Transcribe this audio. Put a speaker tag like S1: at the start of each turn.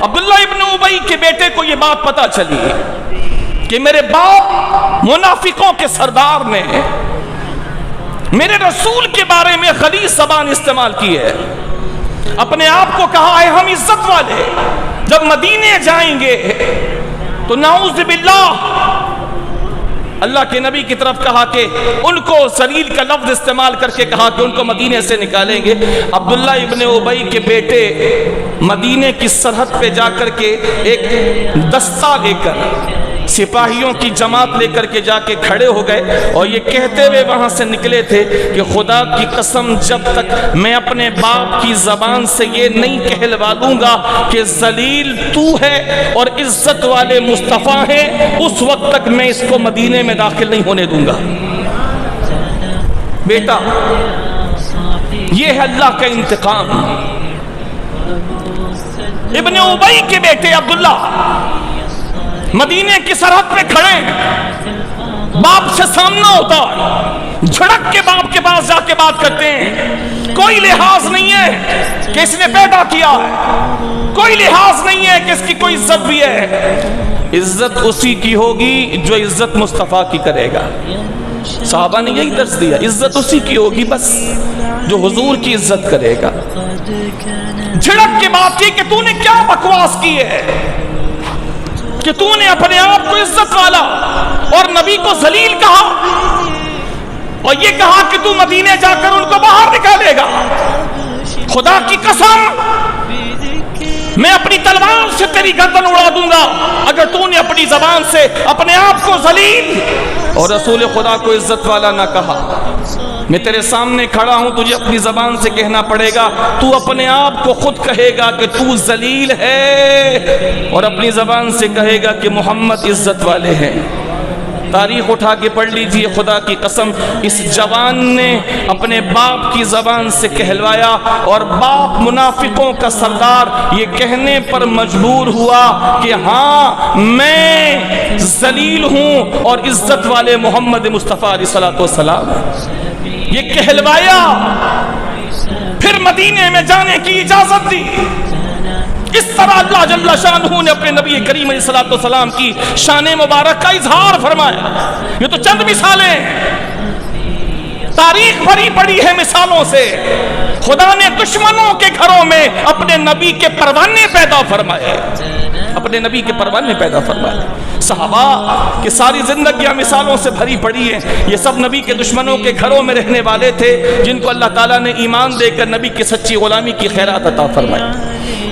S1: عبداللہ ابن ابی کے بیٹے کو یہ بات پتا چلی کہ میرے باپ منافقوں کے سردار نے میرے رسول کے بارے میں خلیص زبان استعمال کی ہے، اپنے آپ کو کہا ہے ہم عزت والے، جب مدینے جائیں گے تو نعوذ باللہ، اللہ کے نبی کی طرف کہا کہ ان کو ذلیل کا لفظ استعمال کر کے کہا کہ ان کو مدینے سے نکالیں گے۔ عبداللہ ابن ابی کے بیٹے مدینے کی سرحد پہ جا کر کے ایک دستہ لے کر، سپاہیوں کی جماعت لے کر کے جا کے کھڑے ہو گئے اور یہ کہتے ہوئے وہاں سے نکلے تھے کہ خدا کی قسم جب تک میں اپنے باپ کی زبان سے یہ نہیں کہلوا دوں گا کہ ذلیل تو ہے اور عزت والے مصطفیٰ ہیں، اس وقت تک میں اس کو مدینے میں داخل نہیں ہونے دوں گا۔ بیٹا، یہ ہے اللہ کا انتقام۔ ابن ابی کے بیٹے عبداللہ مدینے کی سرحد پہ کھڑے، باپ سے سامنا ہوتا ہے، جھڑک کے باپ کے پاس جا کے بات کرتے ہیں۔ کوئی لحاظ نہیں ہے کہ اس نے پیدا کیا ہے، کوئی لحاظ نہیں ہے کہ اس کی کوئی عزت بھی ہے۔ عزت اسی کی ہوگی جو عزت مصطفیٰ کی کرے گا۔ صحابہ نے یہی درس دیا، عزت اسی کی ہوگی بس جو حضور کی عزت کرے گا۔ جھڑک کے بات کی کہ تو نے کیا بکواس کی ہے کہ تو نے اپنے آپ کو عزت والا اور نبی کو ذلیل کہا، اور یہ کہا کہ تو مدینے جا کر ان کو باہر نکالے گا۔ خدا کی قسم میں اپنی تلوار سے تیری گردن اڑا دوں گا اگر تو نے اپنی زبان سے اپنے آپ کو ذلیل اور رسول خدا کو عزت والا نہ کہا۔ میں تیرے سامنے کھڑا ہوں، تجھے اپنی زبان سے کہنا پڑے گا، تو اپنے آپ کو خود کہے گا کہ تو ذلیل ہے اور اپنی زبان سے کہے گا کہ محمد عزت والے ہیں۔ تاریخ اٹھا کے پڑھ لیجئے، خدا کی قسم اس جوان نے اپنے باپ کی زبان سے کہلوایا اور باپ منافقوں کا سردار یہ کہنے پر مجبور ہوا کہ ہاں میں ذلیل ہوں اور عزت والے محمد مصطفیٰ علیہ السلام۔ یہ کہلوایا، پھر مدینے میں جانے کی اجازت دی۔ اس طرح اللہ جل شانہ نے اپنے نبی کریم علیہ السلام کی شان مبارک کا اظہار فرمایا۔ یہ تو چند مثالیں، تاریخ بھری پڑی ہے مثالوں سے۔ خدا نے دشمنوں کے گھروں میں اپنے نبی کے پروانے پیدا فرمائے، اپنے نبی کے پروانے پیدا فرمائے۔ صحابہ کی ساری زندگیاں مثالوں سے بھری پڑی ہیں، یہ سب نبی کے دشمنوں کے گھروں میں رہنے والے تھے جن کو اللہ تعالیٰ نے ایمان دے کر نبی کی سچی غلامی کی خیرات عطا فرمائی۔